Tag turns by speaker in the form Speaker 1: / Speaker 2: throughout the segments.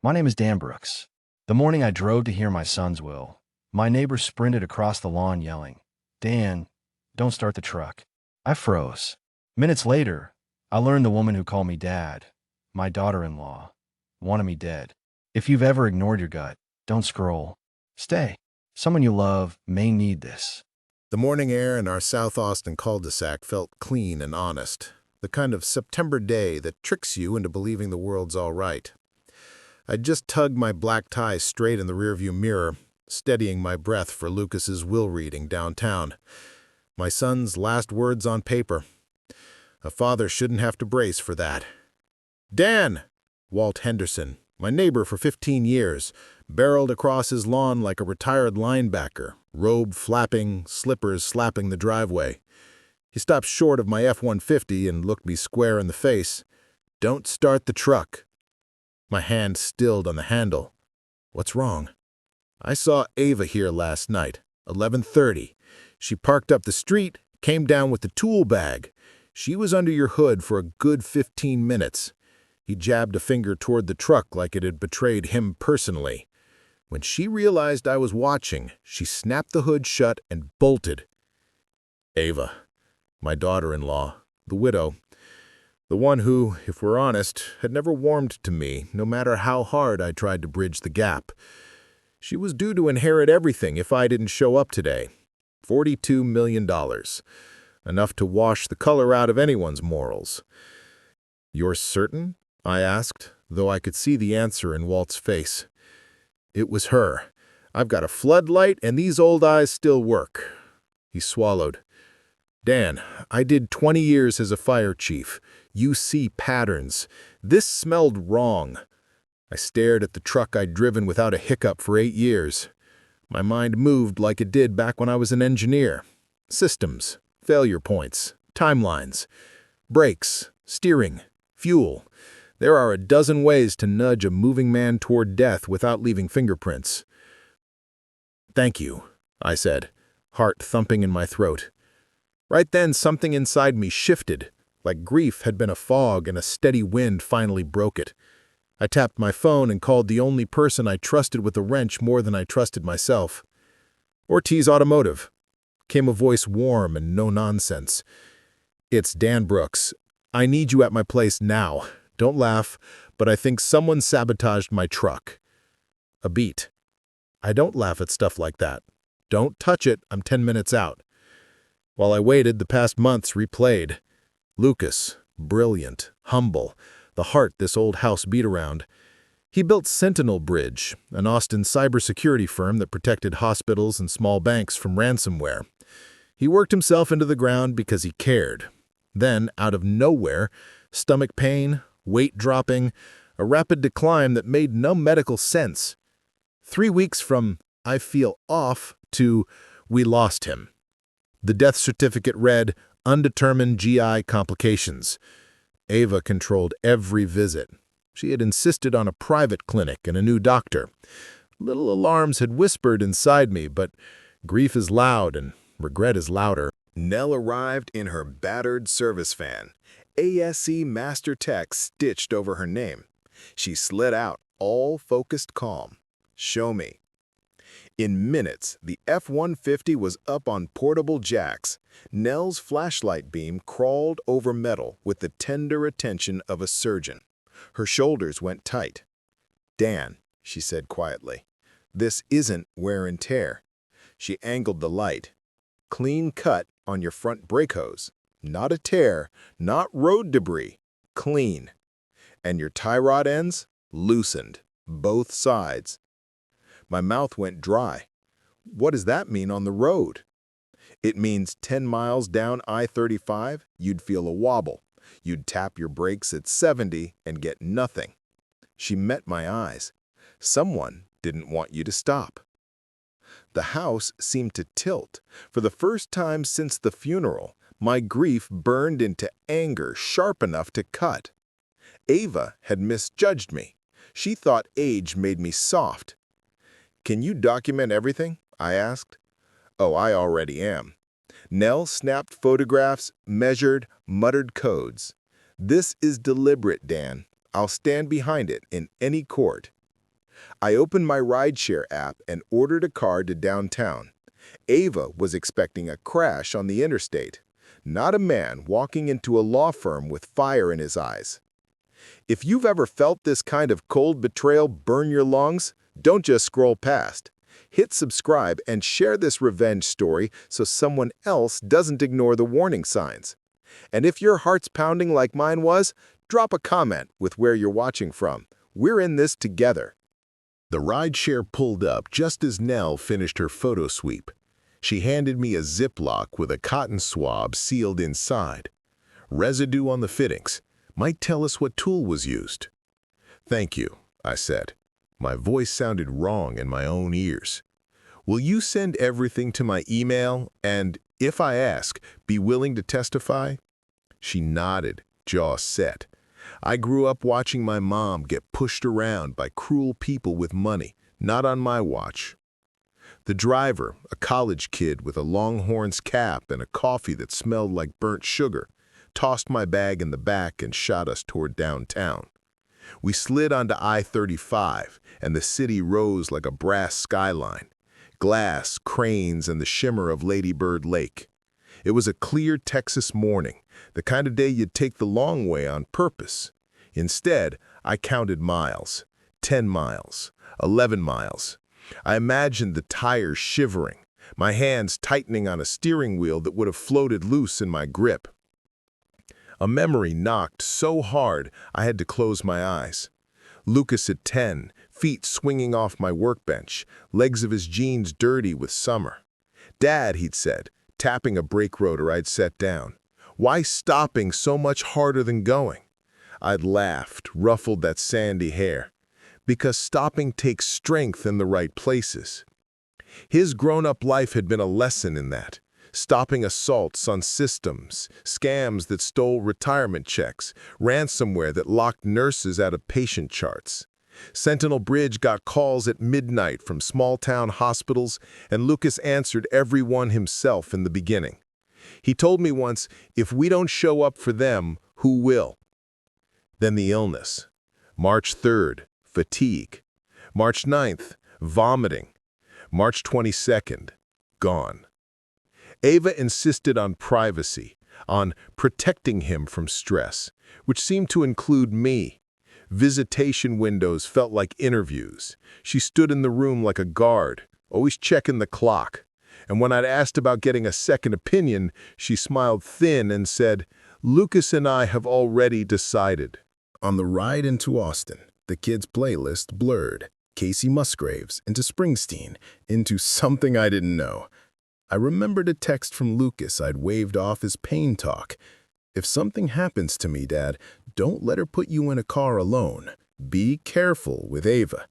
Speaker 1: My name is Dan Brooks. The morning I drove to hear my son's will, my neighbor sprinted across the lawn yelling, "Dan, don't start the truck." I froze. Minutes later, I learned the woman who called me dad, my daughter-in-law, wanted me dead. If you've ever ignored your gut, don't scroll. Stay. Someone you love may need this.
Speaker 2: The morning air in our South Austin cul-de-sac felt clean and honest, the kind of September day that tricks you into believing the world's all right. I'd just tugged my black tie straight in the rearview mirror, steadying my breath for Lucas's will reading downtown. My son's last words on paper. A father shouldn't have to brace for that. "Dan!" Walt Henderson, my neighbor for 15 years, barreled across his lawn like a retired linebacker, robe flapping, slippers slapping the driveway. He stopped short of my F-150 and looked me square in the face. "Don't start the truck." My hand stilled on the handle. "What's wrong?" "I saw Ava here last night, 11:30. She parked up the street, came down with the tool bag. She was under your hood for a good 15 minutes. He jabbed a finger toward the truck like it had betrayed him personally. When she realized I was watching, she snapped the hood shut and bolted. Ava, my daughter-in-law, the widow, the one who, if we're honest, had never warmed to me, no matter how hard I tried to bridge the gap. She was due to inherit everything if I didn't show up today. $42 million. Enough to wash the color out of anyone's morals. "You're certain?" I asked, though I could see the answer in Walt's face. "It was her. I've got a floodlight and these old eyes still work." He swallowed. "Dan, I did 20 years as a fire chief. You see patterns. This smelled wrong." I stared at the truck I'd driven without a hiccup for 8 years. My mind moved like it did back when I was an engineer. Systems, failure points, timelines, brakes, steering, fuel. There are a dozen ways to nudge a moving man toward death without leaving fingerprints. "Thank you," I said, heart thumping in my throat. Right then, something inside me shifted, like grief had been a fog and a steady wind finally broke it. I tapped my phone and called the only person I trusted with a wrench more than I trusted myself. "Ortiz Automotive," came a voice warm and no nonsense. "It's Dan Brooks. I need you at my place now. Don't laugh, but I think someone sabotaged my truck." A beat. "I don't laugh at stuff like that. Don't touch it, I'm 10 minutes out." While I waited, the past months replayed. Lucas, brilliant, humble, the heart this old house beat around. He built Sentinel Bridge, an Austin cybersecurity firm that protected hospitals and small banks from ransomware. He worked himself into the ground because he cared. Then, out of nowhere, stomach pain, weight dropping, a rapid decline that made no medical sense. 3 weeks from "I feel off" to "we lost him." The death certificate read, "undetermined GI complications." Ava controlled every visit. She had insisted on a private clinic and a new doctor. Little alarms had whispered inside me, but grief is loud and regret is louder. Nell arrived in her battered service van, ASE Master Tech stitched over her name. She slid out, all focused calm. "Show me." In minutes, the F-150 was up on portable jacks. Nell's flashlight beam crawled over metal with the tender attention of a surgeon. Her shoulders went tight. "Dan," she said quietly, "this isn't wear and tear." She angled the light. "Clean cut on your front brake hose. Not a tear, not road debris. Clean. And your tie rod ends? Loosened. Both sides." My mouth went dry. "What does that mean on the road?" "It means 10 miles down I-35, you'd feel a wobble. You'd tap your brakes at 70 and get nothing." She met my eyes. "Someone didn't want you to stop." The house seemed to tilt. For the first time since the funeral, my grief burned into anger sharp enough to cut. Ava had misjudged me. She thought age made me soft. "Can you document everything?" I asked. "Oh, I already am." Nell snapped photographs, measured, muttered codes. "This is deliberate, Dan. I'll stand behind it in any court." I opened my rideshare app and ordered a car to downtown. Ava was expecting a crash on the interstate, not a man walking into a law firm with fire in his eyes. If you've ever felt this kind of cold betrayal burn your lungs, don't just scroll past. Hit subscribe and share this revenge story so someone else doesn't ignore the warning signs. And if your heart's pounding like mine was, drop a comment with where you're watching from. We're in this together. The rideshare pulled up just as Nell finished her photo sweep. She handed me a Ziploc with a cotton swab sealed inside. Residue on the fittings. Might tell us what tool was used. Thank you, I said. My voice sounded wrong in my own ears. Will you send everything to my email and, if I ask, be willing to testify? She nodded, jaw set. I grew up watching my mom get pushed around by cruel people with money, not on my watch. The driver, a college kid with a Longhorns cap and a coffee that smelled like burnt sugar, tossed my bag in the back and shot us toward downtown. We slid onto I-35, and the city rose like a brass skyline. Glass, cranes, and the shimmer of Lady Bird Lake. It was a clear Texas morning, the kind of day you'd take the long way on purpose. Instead, I counted miles. 10 miles. 11 miles. I imagined the tires shivering, my hands tightening on a steering wheel that would have floated loose in my grip. A memory knocked so hard I had to close my eyes. Lucas at 10, feet swinging off my workbench, legs of his jeans dirty with summer. Dad, he'd said, tapping a brake rotor I'd set down. Why stopping so much harder than going? I'd laughed, ruffled that sandy hair. Because stopping takes strength in the right places. His grown-up life had been a lesson in that. Stopping assaults on systems, scams that stole retirement checks, ransomware that locked nurses out of patient charts. Sentinel Bridge got calls at midnight from small-town hospitals, and Lucas answered every one himself in the beginning. He told me once, if we don't show up for them, who will? Then the illness. March 3rd, fatigue. March 9th, vomiting. March 22nd, gone. Ava insisted on privacy, on protecting him from stress, which seemed to include me. Visitation windows felt like interviews. She stood in the room like a guard, always checking the clock. And when I'd asked about getting a second opinion, she smiled thin and said, "Lucas and I have already decided." On the ride into Austin, the kids' playlist blurred. Casey Musgraves into Springsteen, into something I didn't know. I remembered a text from Lucas I'd waved off as pain talk. If something happens to me, Dad, don't let her put you in a car alone. Be careful with Ava.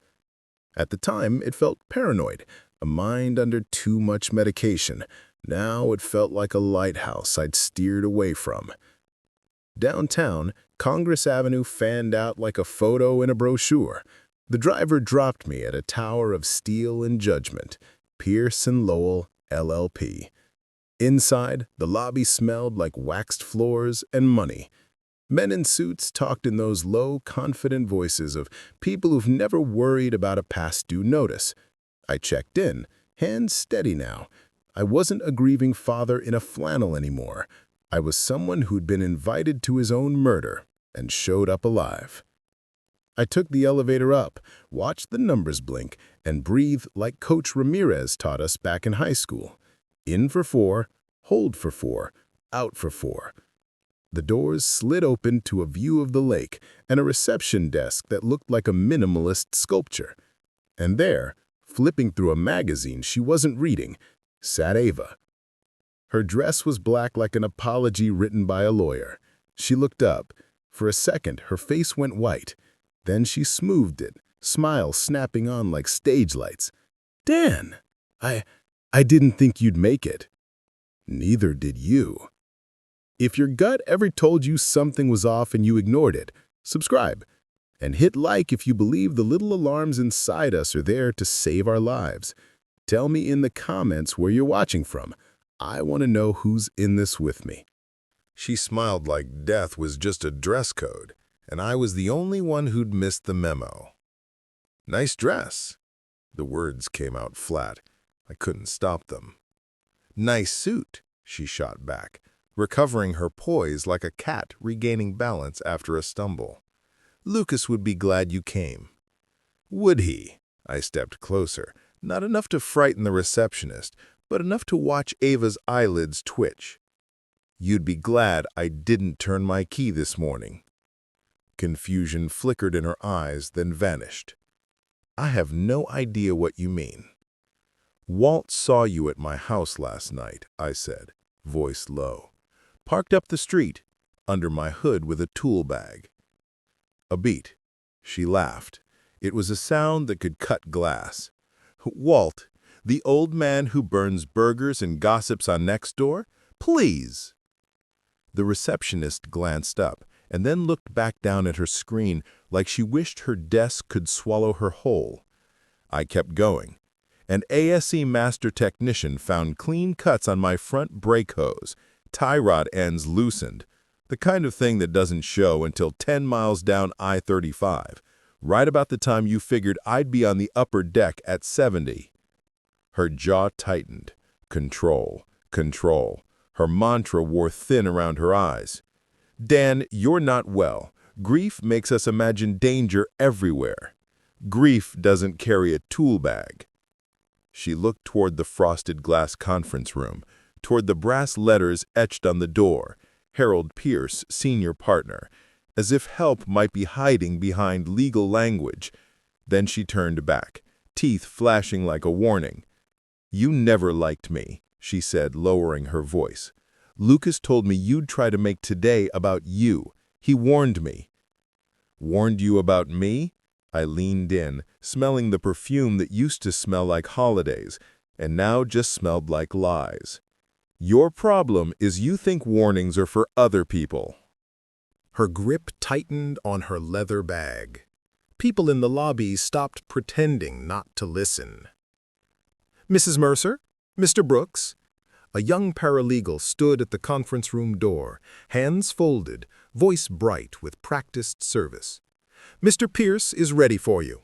Speaker 2: At the time, it felt paranoid, a mind under too much medication. Now it felt like a lighthouse I'd steered away from. Downtown, Congress Avenue fanned out like a photo in a brochure. The driver dropped me at a tower of steel and judgment, Pierce and Lowell, LLP. Inside, the lobby smelled like waxed floors and money. Men in suits talked in those low, confident voices of people who've never worried about a past due notice. I checked in, hands steady now. I wasn't a grieving father in a flannel anymore. I was someone who'd been invited to his own murder and showed up alive. I took the elevator up, watched the numbers blink, and breathed like Coach Ramirez taught us back in high school. In for 4, hold for 4, out for 4. The doors slid open to a view of the lake and a reception desk that looked like a minimalist sculpture. And there, flipping through a magazine she wasn't reading, sat Ava. Her dress was black like an apology written by a lawyer. She looked up. For a second, her face went white. Then she smoothed it, smile snapping on like stage lights. "Dan, I didn't think you'd make it." "Neither did you." If your gut ever told you something was off and you ignored it, subscribe. And hit like if you believe the little alarms inside us are there to save our lives. Tell me in the comments where you're watching from. I want to know who's in this with me. She smiled like death was just a dress code, and I was the only one who'd missed the memo. Nice dress. The words came out flat. I couldn't stop them. Nice suit, she shot back, recovering her poise like a cat regaining balance after a stumble. Lucas would be glad you came. Would he? I stepped closer, not enough to frighten the receptionist, but enough to watch Ava's eyelids twitch. You'd be glad I didn't turn my key this morning. Confusion flickered in her eyes, then vanished. I have no idea what you mean. Walt saw you at my house last night, I said, voice low. Parked up the street, under my hood with a tool bag. A beat. She laughed. It was a sound that could cut glass. Walt, the old man who burns burgers and gossips on Nextdoor? Please! The receptionist glanced up and then looked back down at her screen like she wished her desk could swallow her whole. I kept going. An ASE master technician found clean cuts on my front brake hose, tie rod ends loosened, the kind of thing that doesn't show until 10 miles down I-35, right about the time you figured I'd be on the upper deck at 70. Her jaw tightened. Control, control. Her mantra wore thin around her eyes. Dan, you're not well. Grief makes us imagine danger everywhere. Grief doesn't carry a tool bag. She looked toward the frosted glass conference room, toward the brass letters etched on the door, Harold Pierce, senior partner, as if help might be hiding behind legal language. Then she turned back, teeth flashing like a warning. You never liked me, she said, lowering her voice. Lucas told me you'd try to make today about you. He warned me. Warned you about me? I leaned in, smelling the perfume that used to smell like holidays, and now just smelled like lies. Your problem is you think warnings are for other people. Her grip tightened on her leather bag. People in the lobby stopped pretending not to listen. Mrs. Mercer? Mr. Brooks? A young paralegal stood at the conference room door, hands folded, voice bright with practiced service. Mr. Pierce is ready for you.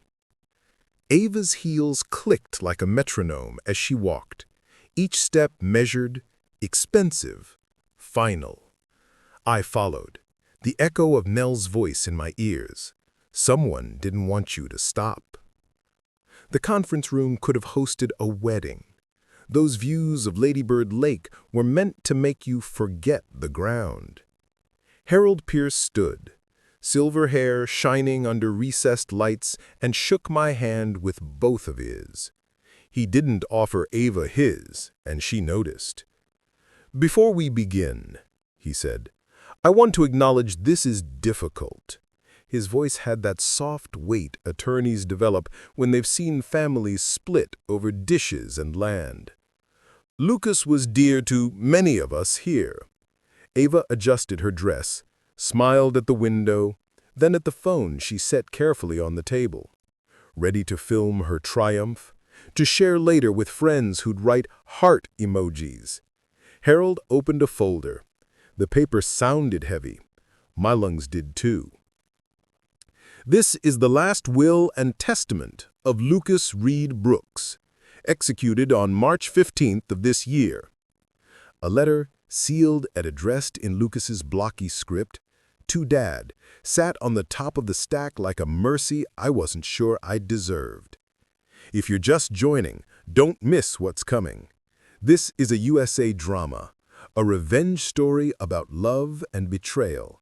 Speaker 2: Ava's heels clicked like a metronome as she walked, each step measured, expensive, final. I followed, the echo of Nell's voice in my ears. Someone didn't want you to stop. The conference room could have hosted a wedding. Those views of Ladybird Lake were meant to make you forget the ground. Harold Pierce stood, silver hair shining under recessed lights, and shook my hand with both of his. He didn't offer Ava his, and she noticed. Before we begin, he said, I want to acknowledge this is difficult. His voice had that soft weight attorneys develop when they've seen families split over dishes and land. Lucas was dear to many of us here. Ava adjusted her dress, smiled at the window, then at the phone she set carefully on the table, ready to film her triumph, to share later with friends who'd write heart emojis. Harold opened a folder. The paper sounded heavy. My lungs did too. This is the last will and testament of Lucas Reed Brooks, executed on March 15th of this year. A letter, sealed and addressed in Lucas's blocky script, to Dad, sat on the top of the stack like a mercy I wasn't sure I'd deserved. If you're just joining, don't miss what's coming. This is a USA drama, a revenge story about love and betrayal.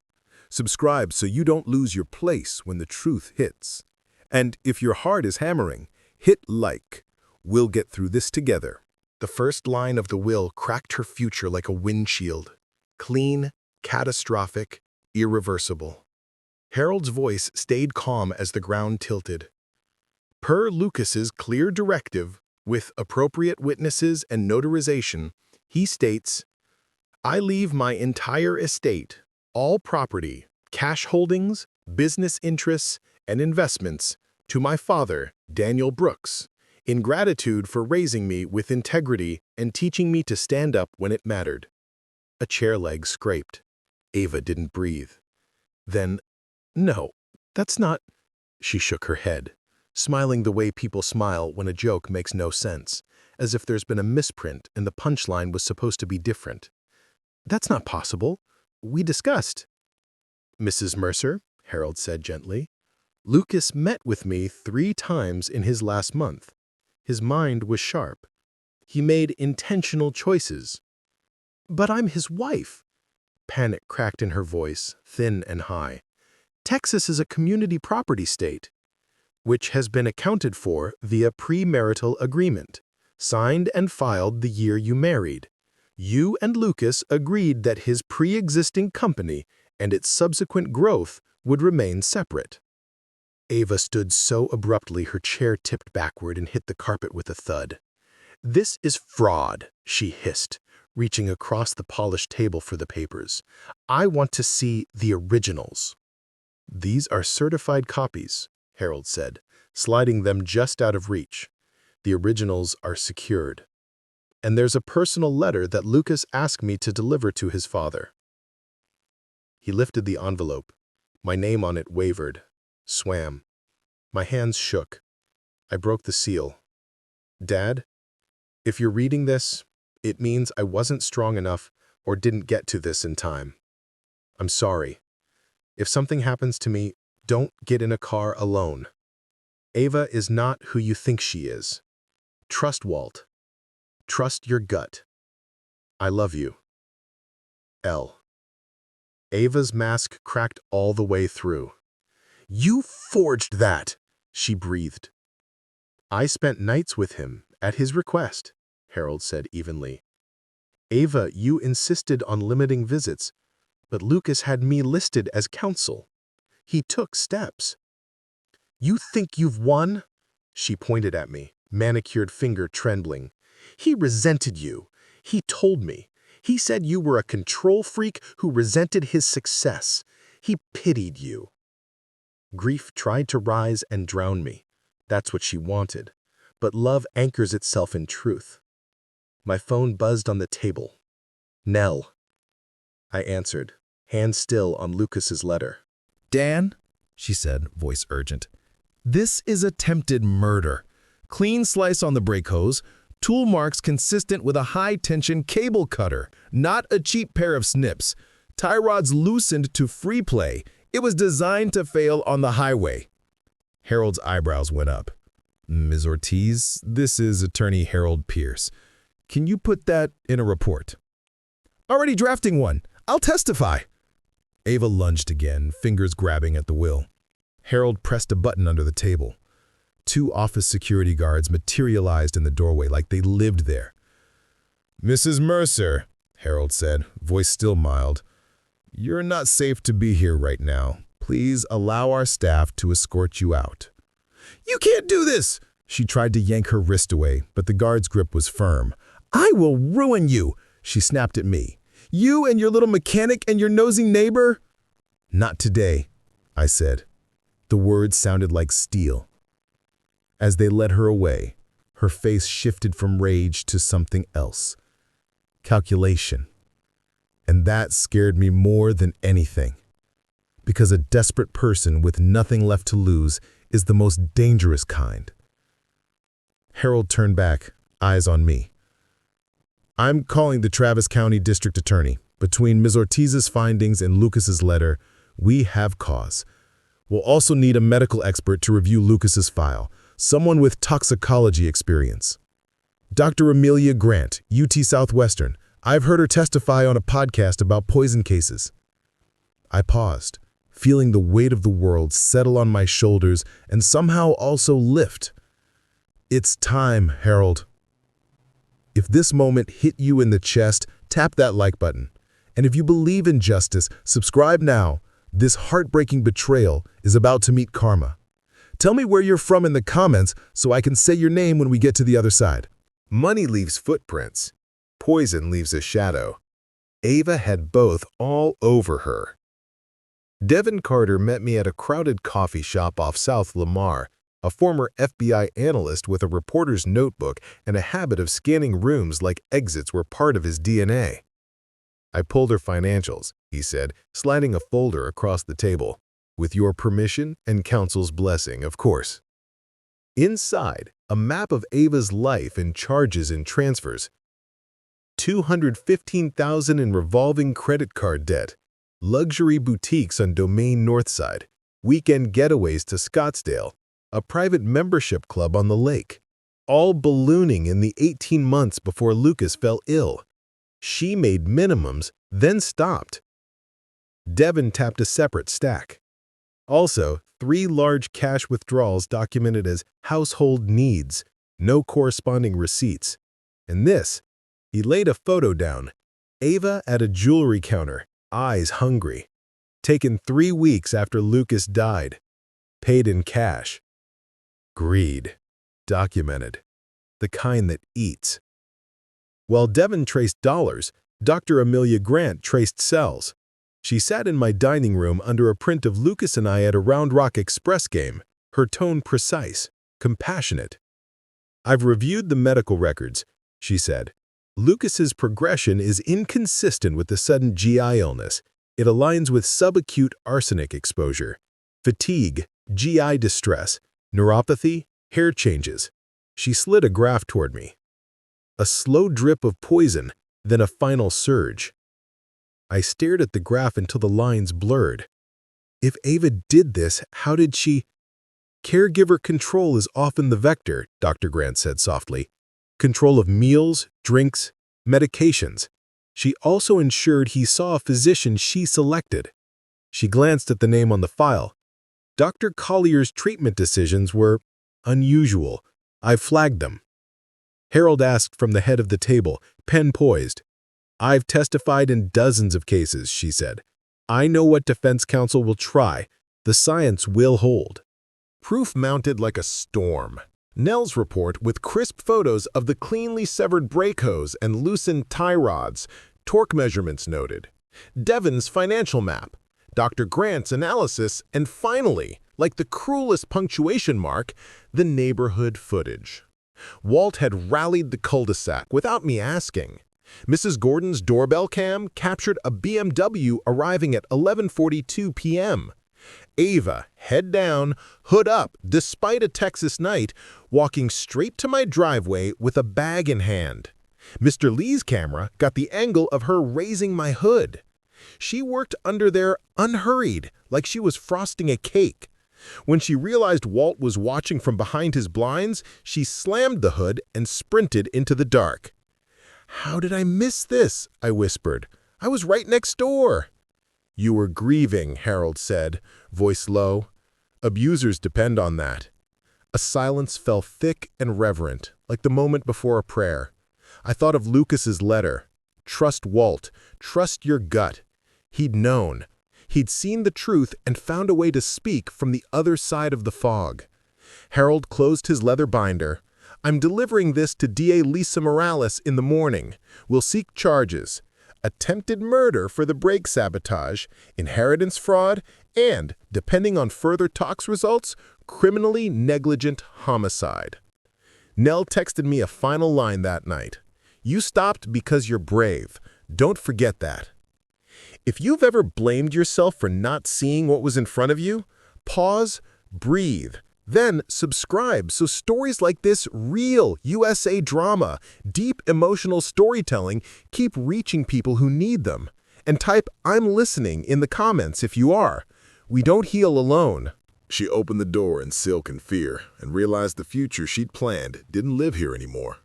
Speaker 2: Subscribe so you don't lose your place when the truth hits. And if your heart is hammering, hit like. We'll get through this together. The first line of the will cracked her future like a windshield. Clean, catastrophic, irreversible. Harold's voice stayed calm as the ground tilted. Per Lucas's clear directive, with appropriate witnesses and notarization, he states, I leave my entire estate, all property, cash holdings, business interests, and investments to my father, Daniel Brooks, in gratitude for raising me with integrity and teaching me to stand up when it mattered. A chair leg scraped. Ava didn't breathe. Then, no, that's not... She shook her head. smiling the way people smile when a joke makes no sense, as if there's been a misprint and the punchline was supposed to be different. "That's not possible. We discussed." "Mrs. Mercer," Harold said gently, "Lucas met with me 3 times in his last month. His mind was sharp. He made intentional choices." "But I'm his wife." Panic cracked in her voice, thin and high. "Texas is a community property state." "Which has been accounted for via premarital agreement, signed and filed the year you married. You and Lucas agreed that his pre-existing company and its subsequent growth would remain separate." Ava stood so abruptly her chair tipped backward and hit the carpet with a thud. "This is fraud," she hissed, reaching across the polished table for the papers. "I want to see the originals." "These are certified copies," Harold said, sliding them just out of reach. "The originals are secured. And there's a personal letter that Lucas asked me to deliver to his father." He lifted the envelope. My name on it wavered, swam. My hands shook. I broke the seal. "Dad, if you're reading this, it means I wasn't strong enough or didn't get to this in time. I'm sorry. If something happens to me, don't get in a car alone. Ava is not who you think she is. Trust Walt. Trust your gut. I love you. L." Ava's mask cracked all the way through. "You forged that," she breathed. "I spent nights with him, at his request," Harold said evenly. "Ava, you insisted on limiting visits, but Lucas had me listed as counsel. He took steps." "You think you've won?" She pointed at me, manicured finger trembling. "He resented you. He told me. He said you were a control freak who resented his success. He pitied you." Grief tried to rise and drown me. That's what she wanted. But love anchors itself in truth. My phone buzzed on the table. "Nell." I answered, hand still on Lucas's letter.
Speaker 3: "Dan," she said, voice urgent, "this is attempted murder. Clean slice on the brake hose, tool marks consistent with a high-tension cable cutter, not a cheap pair of snips. Tie rods loosened to free play. It was designed to fail on the highway." Harold's eyebrows went up. "Ms. Ortiz, this is Attorney Harold Pierce. Can you put that in a report?" "Already drafting one. I'll testify." Ava lunged again, fingers grabbing at the wheel. Harold pressed a button under the table. 2 office security guards materialized in the doorway like they lived there. "Mrs. Mercer," Harold said, voice still mild, "you're not safe to be here right now. Please allow our staff to escort you out." "You can't do this!" She tried to yank her wrist away, but the guard's grip was firm. "I will ruin you!" She snapped at me. "You and your little mechanic and your nosy neighbor?" "Not today," I said. The words sounded like steel. As they led her away, her face shifted from rage to something else. Calculation. And that scared me more than anything. Because a desperate person with nothing left to lose is the most dangerous kind. Harold turned back, eyes on me. "I'm calling the Travis County District Attorney. Between Ms. Ortiz's findings and Lucas's letter, we have cause. We'll also need a medical expert to review Lucas's file, someone with toxicology experience. Dr. Amelia Grant, UT Southwestern. I've heard her testify on a podcast about poison cases." I paused, feeling the weight of the world settle on my shoulders and somehow also lift. "It's time, Harold." If this moment hit you in the chest, tap that like button. And if you believe in justice, subscribe now. This heartbreaking betrayal is about to meet karma. Tell me where you're from in the comments so I can say your name when we get to the other side.
Speaker 2: Money leaves footprints. Poison leaves a shadow. Ava had both all over her. Devin Carter met me at a crowded coffee shop off South Lamar, a former FBI analyst with a reporter's notebook and a habit of scanning rooms like exits were part of his DNA. "I pulled her financials," he said, sliding a folder across the table. "With your permission and counsel's blessing, of course."
Speaker 3: Inside, a map of Ava's life and charges and transfers. $215,000 in revolving credit card debt, luxury boutiques on Domain Northside, weekend getaways to Scottsdale, a private membership club on the lake, all ballooning in the 18 months before Lucas fell ill. She made minimums, then stopped. Devin tapped a separate stack. Also, 3 large cash withdrawals documented as household needs, no corresponding receipts. And this, he laid a photo down. Ava at a jewelry counter, eyes hungry. Taken 3 weeks after Lucas died. Paid in cash. Greed. Documented. The kind that eats. While Devin traced dollars, Dr. Amelia Grant traced cells. She sat in my dining room under a print of Lucas and I at a Round Rock Express game, her tone precise, compassionate. "I've reviewed the medical records," she said. "Lucas's progression is inconsistent with the sudden GI illness. It aligns with subacute arsenic exposure, fatigue, GI distress, neuropathy, hair changes." She slid a graph toward me. A slow drip of poison, then a final surge. I stared at the graph until the lines blurred. If Ava did this, how did she? "Caregiver control is often the vector," Dr. Grant said softly. "Control of meals, drinks, medications. She also ensured he saw a physician she selected." She glanced at the name on the file. "Dr. Collier's treatment decisions were unusual. I flagged them." Harold asked from the head of the table, pen poised. "I've testified in dozens of cases," she said. "I know what defense counsel will try. The science will hold." Proof mounted like a storm. Nell's report with crisp photos of the cleanly severed brake hose and loosened tie rods, torque measurements noted. Devin's financial map, Dr. Grant's analysis, and finally, like the cruelest punctuation mark, the neighborhood footage. Walt had rallied the cul-de-sac without me asking. Mrs. Gordon's doorbell cam captured a BMW arriving at 11:42 p.m. Ava, head down, hood up, despite a Texas night, walking straight to my driveway with a bag in hand. Mr. Lee's camera got the angle of her raising my hood. She worked under there unhurried, like she was frosting a cake. When she realized Walt was watching from behind his blinds, she slammed the hood and sprinted into the dark. "How did I miss this?" I whispered. "I was right next door." "You were grieving," Harold said, voice low. "Abusers depend on that." A silence fell thick and reverent, like the moment before a prayer. I thought of Lucas's letter. Trust Walt. Trust your gut. He'd known. He'd seen the truth and found a way to speak from the other side of the fog. Harold closed his leather binder. "I'm delivering this to DA Lisa Morales in the morning. We'll seek charges. Attempted murder for the brake sabotage, inheritance fraud, and, depending on further talks results, criminally negligent homicide." Nell texted me a final line that night. "You stopped because you're brave. Don't forget that." If you've ever blamed yourself for not seeing what was in front of you, pause, breathe, then subscribe so stories like this real USA drama, deep emotional storytelling keep reaching people who need them. And type "I'm listening" in the comments if you are. We don't heal alone.
Speaker 2: She opened the door in silken fear and realized the future she'd planned didn't live here anymore.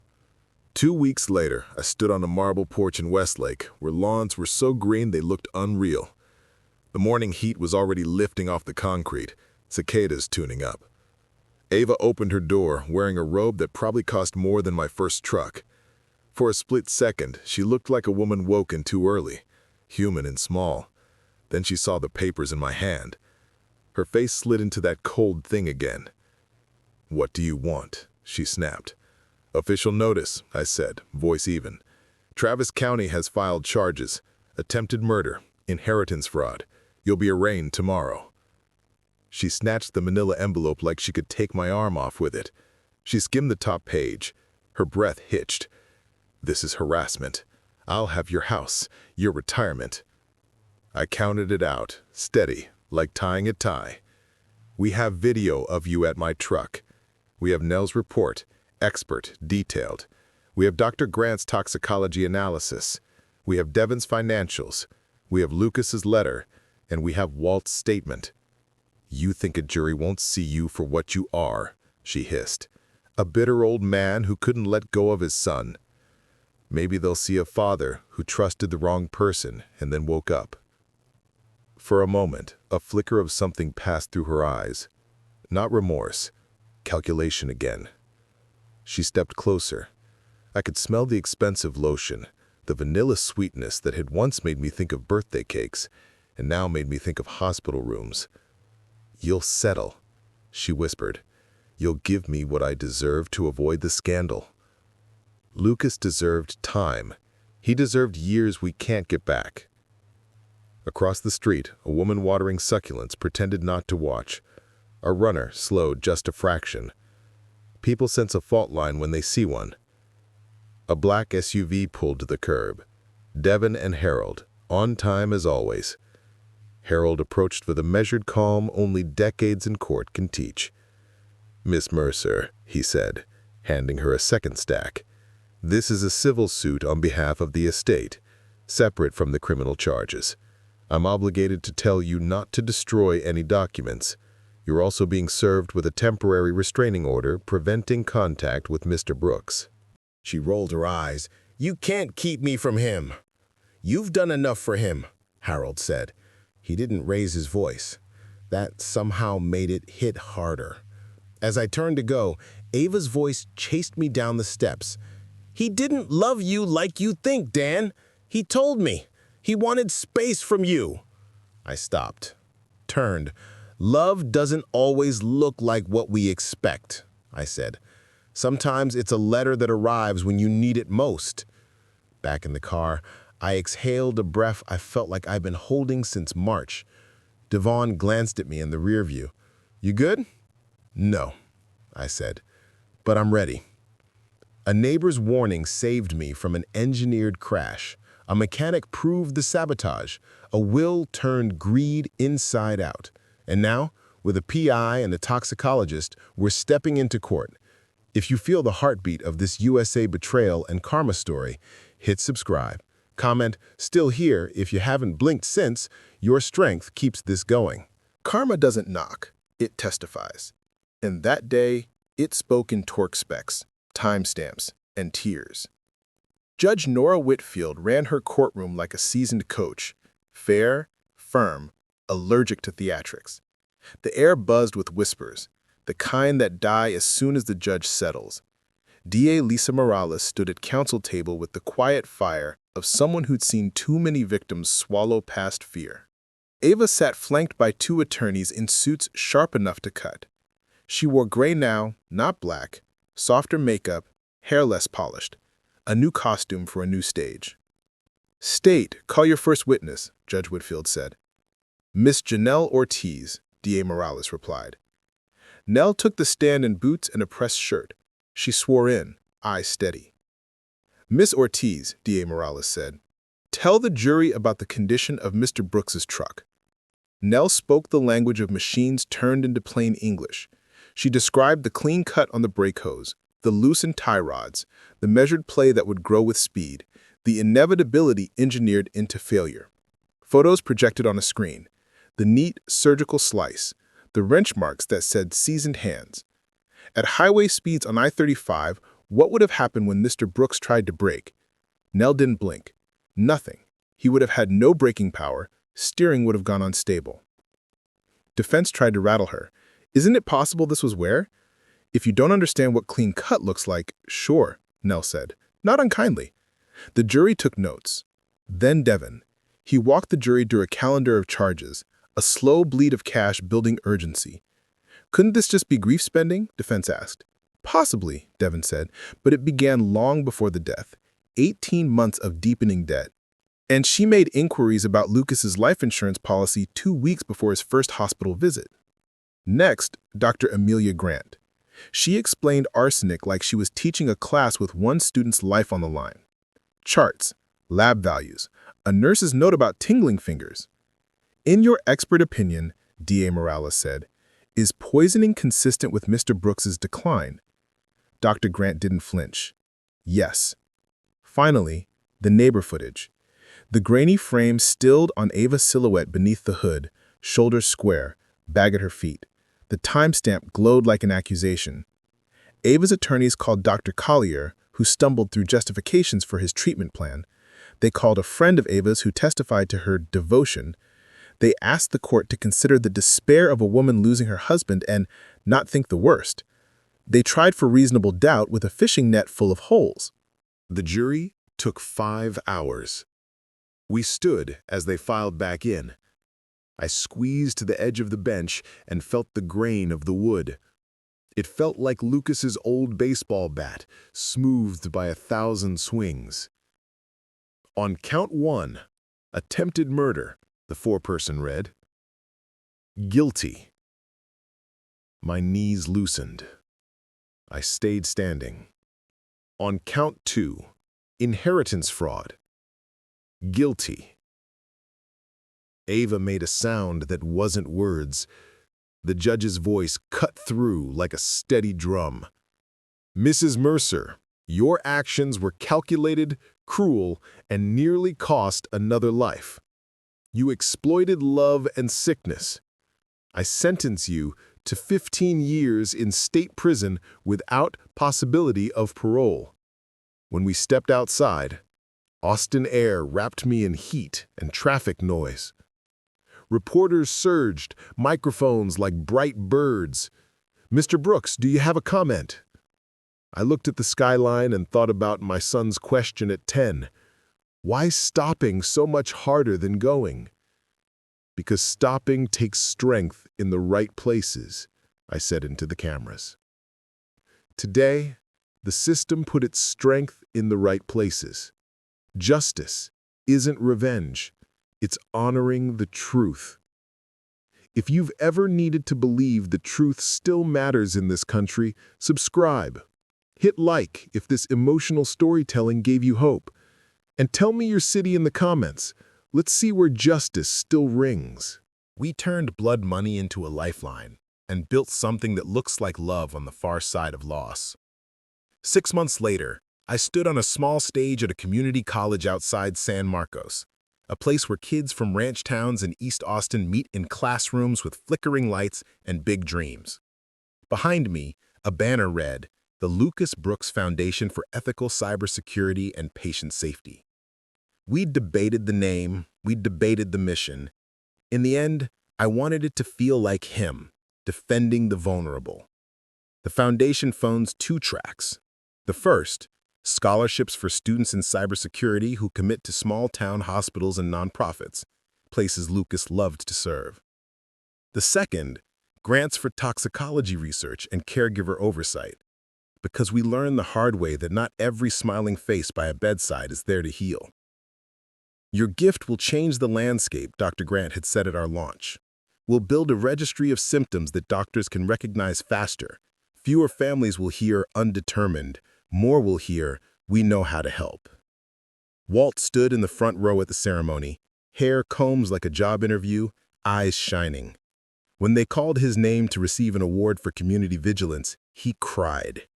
Speaker 2: 2 weeks later, I stood on a marble porch in Westlake where lawns were so green they looked unreal. The morning heat was already lifting off the concrete, cicadas tuning up. Ava opened her door wearing a robe that probably cost more than my first truck. For a split second, she looked like a woman woken too early, human and small. Then she saw the papers in my hand. Her face slid into that cold thing again. "What do you want?" she snapped. "Official notice," I said, voice even. "Travis County has filed charges. Attempted murder, inheritance fraud. You'll be arraigned tomorrow." She snatched the manila envelope like she could take my arm off with it. She skimmed the top page. Her breath hitched. "This is harassment. I'll have your house, your retirement." I counted it out, steady, like tying a tie. "We have video of you at my truck. We have Nell's report, expert, detailed. We have Dr. Grant's toxicology analysis. We have Devon's financials. We have Lucas's letter. And we have Walt's statement. You think a jury won't see you for what you are, she hissed. A bitter old man who couldn't let go of his son. Maybe they'll see a father who trusted the wrong person and then woke up. For a moment, a flicker of something passed through her eyes. Not remorse, calculation again. She stepped closer. I could smell the expensive lotion, the vanilla sweetness that had once made me think of birthday cakes, and now made me think of hospital rooms. You'll settle, she whispered. You'll give me what I deserve to avoid the scandal. Lucas deserved time. He deserved years we can't get back. Across the street, a woman watering succulents pretended not to watch. A runner slowed just a fraction. People sense a fault line when they see one. A black SUV pulled to the curb. Devon and Harold, on time as always. Harold approached with a measured calm only decades in court can teach. Miss Mercer, he said, handing her a second stack. This is a civil suit on behalf of the estate, separate from the criminal charges. I'm obligated to tell you not to destroy any documents. You're also being served with a temporary restraining order preventing contact with Mr. Brooks. She rolled her eyes. You can't keep me from him. You've done enough for him, Harold said. He didn't raise his voice. That somehow made it hit harder. As I turned to go, Ava's voice chased me down the steps. He didn't love you like you think, Dan. He told me. He wanted space from you. I stopped, turned. Love doesn't always look like what we expect, I said. Sometimes it's a letter that arrives when you need it most. Back in the car, I exhaled a breath I felt like I'd been holding since March. Devon glanced at me in the rear view. You good? No, I said, but I'm ready. A neighbor's warning saved me from an engineered crash. A mechanic proved the sabotage. A will turned greed inside out. And now, with a PI and a toxicologist, we're stepping into court. If you feel the heartbeat of this USA betrayal and karma story, hit subscribe. Comment, still here if you haven't blinked since. Your strength keeps this going. Karma doesn't knock, it testifies. And that day, it spoke in torque specs, timestamps, and tears. Judge Nora Whitfield ran her courtroom like a seasoned coach, fair, firm, allergic to theatrics. The air buzzed with whispers, the kind that die as soon as the judge settles. DA Lisa Morales stood at counsel table with the quiet fire of someone who'd seen too many victims swallow past fear. Ava sat flanked by two attorneys in suits sharp enough to cut. She wore gray now, not black, softer makeup, hair less polished, a new costume for a new stage. State, call your first witness, Judge Whitfield said. Miss Janelle Ortiz, DA Morales replied. Nell took the stand in boots and a pressed shirt. She swore in, eyes steady. Miss Ortiz, DA Morales said, tell the jury about the condition of Mr. Brooks's truck. Nell spoke the language of machines turned into plain English. She described the clean cut on the brake hose, the loosened tie rods, the measured play that would grow with speed, the inevitability engineered into failure. Photos projected on a screen, the neat surgical slice, the wrench marks that said seasoned hands. At highway speeds on I-35, what would have happened when Mr. Brooks tried to brake? Nell didn't blink. Nothing. He would have had no braking power. Steering would have gone unstable. Defense tried to rattle her. Isn't it possible this was wear? If you don't understand what clean cut looks like, sure, Nell said, not unkindly. The jury took notes. Then Devon. He walked the jury through a calendar of charges, a slow bleed of cash building urgency. Couldn't this just be grief spending? Defense asked. Possibly, Devon said, but it began long before the death. 18 months of deepening debt. And she made inquiries about Lucas's life insurance policy 2 weeks before his first hospital visit. Next, Dr. Amelia Grant. She explained arsenic like she was teaching a class with one student's life on the line. Charts, lab values, a nurse's note about tingling fingers. In your expert opinion, DA Morales said,
Speaker 4: Is poisoning consistent with Mr. Brooks's decline? Dr. Grant didn't flinch. Yes. Finally, the neighbor footage. The grainy frame stilled on Ava's silhouette beneath the hood, shoulders square, bag at her feet. The timestamp glowed like an accusation. Ava's attorneys called Dr. Collier, who stumbled through justifications for his treatment plan. They called a friend of Ava's who testified to her devotion. They asked the court to consider the despair of a woman losing her husband and not think the worst. They tried for reasonable doubt with a fishing net full of holes.
Speaker 2: The jury took 5 hours. We stood as they filed back in. I squeezed to the edge of the bench and felt the grain of the wood. It felt like Lucas's old baseball bat, smoothed by 1,000 swings. On count 1, attempted murder, the foreperson read. Guilty. My knees loosened. I stayed standing. On count 2, inheritance fraud. Guilty. Ava made a sound that wasn't words. The judge's voice cut through like a steady drum. Mrs. Mercer, your actions were calculated, cruel, and nearly cost another life. You exploited love and sickness. I sentence you to 15 years in state prison without possibility of parole. When we stepped outside, Austin air wrapped me in heat and traffic noise. Reporters surged, microphones like bright birds. Mr. Brooks, do you have a comment? I looked at the skyline and thought about my son's question at 10. Why stopping so much harder than going? Because stopping takes strength in the right places, I said into the cameras. Today, the system put its strength in the right places. Justice isn't revenge. It's honoring the truth. If you've ever needed to believe the truth still matters in this country, subscribe. Hit like if this emotional storytelling gave you hope. And tell me your city in the comments. Let's see where justice still rings. We turned blood money into a lifeline and built something that looks like love on the far side of loss. 6 months later, I stood on a small stage at a community college outside San Marcos, a place where kids from ranch towns in East Austin meet in classrooms with flickering lights and big dreams. Behind me, a banner read, "The Lucas Brooks Foundation for Ethical Cybersecurity and Patient Safety." We'd debated the name, we'd debated the mission. In the end, I wanted it to feel like him, defending the vulnerable. The foundation funds 2 tracks. The first, scholarships for students in cybersecurity who commit to small-town hospitals and nonprofits, places Lucas loved to serve. The second, grants for toxicology research and caregiver oversight, because we learned the hard way that not every smiling face by a bedside is there to heal. Your gift will change the landscape, Dr. Grant had said at our launch. We'll build a registry of symptoms that doctors can recognize faster. Fewer families will hear undetermined. More will hear, we know how to help. Walt stood in the front row at the ceremony, hair combs like a job interview, eyes shining. When they called his name to receive an award for community vigilance, he cried.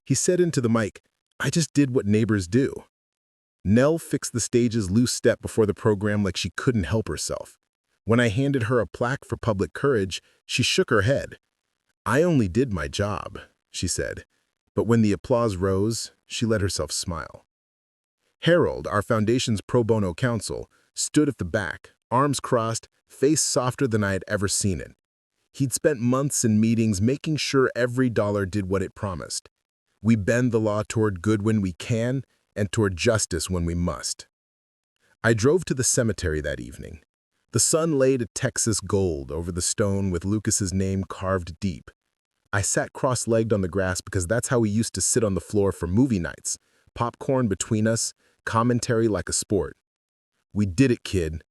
Speaker 2: He said into the mic, "I just did what neighbors do." Nell fixed the stage's loose step before the program like she couldn't help herself. When I handed her a plaque for public courage, she shook her head. "I only did my job," she said. But when the applause rose, she let herself smile. Harold, our foundation's pro bono counsel, stood at the back, arms crossed, face softer than I had ever seen it. He'd spent months in meetings making sure every dollar did what it promised. We bend the law toward good when we can, and toward justice when we must. I drove to the cemetery that evening. The sun laid a Texas gold over the stone with Lucas's name carved deep. I sat cross-legged on the grass because that's how we used to sit on the floor for movie nights, popcorn between us, commentary like a sport. "We did it, kid.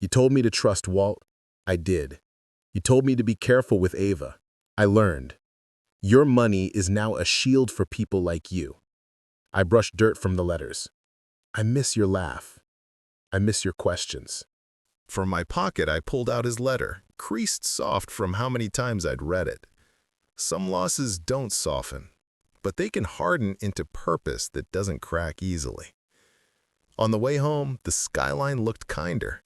Speaker 2: You told me to trust Walt. I did. You told me to be careful with Ava. I learned. Your money is now a shield for people like you." I brushed dirt from the letters. "I miss your laugh. I miss your questions." From my pocket, I pulled out his letter, creased soft from how many times I'd read it. Some losses don't soften, but they can harden into purpose that doesn't crack easily. On the way home, the skyline looked kinder.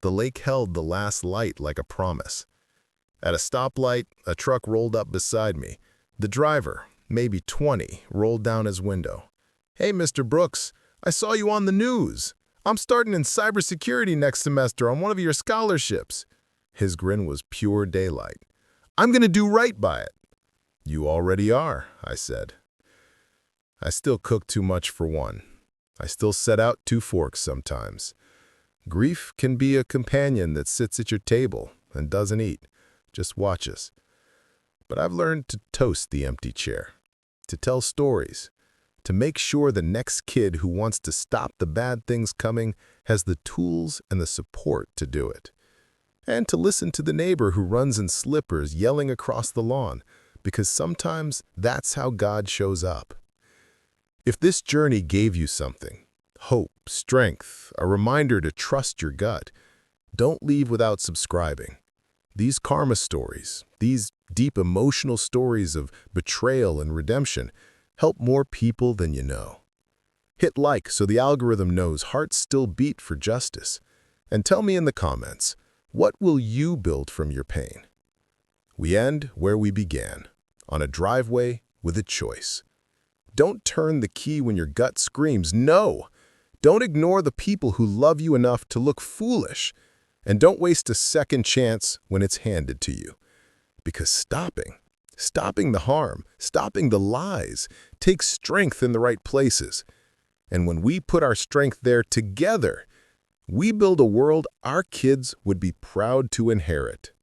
Speaker 2: The lake held the last light like a promise. At a stoplight, a truck rolled up beside me. The driver, maybe 20, rolled down his window. "Hey, Mr. Brooks, I saw you on the news. I'm starting in cybersecurity next semester on one of your scholarships." His grin was pure daylight. "I'm going to do right by it." "You already are," I said. I still cook too much for one. I still set out 2 forks sometimes. Grief can be a companion that sits at your table and doesn't eat, just watches. But I've learned to toast the empty chair, to tell stories, to make sure the next kid who wants to stop the bad things coming has the tools and the support to do it. And to listen to the neighbor who runs in slippers yelling across the lawn, because sometimes that's how God shows up. If this journey gave you something, hope, strength, a reminder to trust your gut, don't leave without subscribing. These karma stories, these deep emotional stories of betrayal and redemption, help more people than you know. Hit like so the algorithm knows hearts still beat for justice. And tell me in the comments, what will you build from your pain? We end where we began, on a driveway with a choice. Don't turn the key when your gut screams no. Don't ignore the people who love you enough to look foolish. And don't waste a second chance when it's handed to you. Because stopping the harm, stopping the lies, takes strength in the right places. And when we put our strength there together, we build a world our kids would be proud to inherit.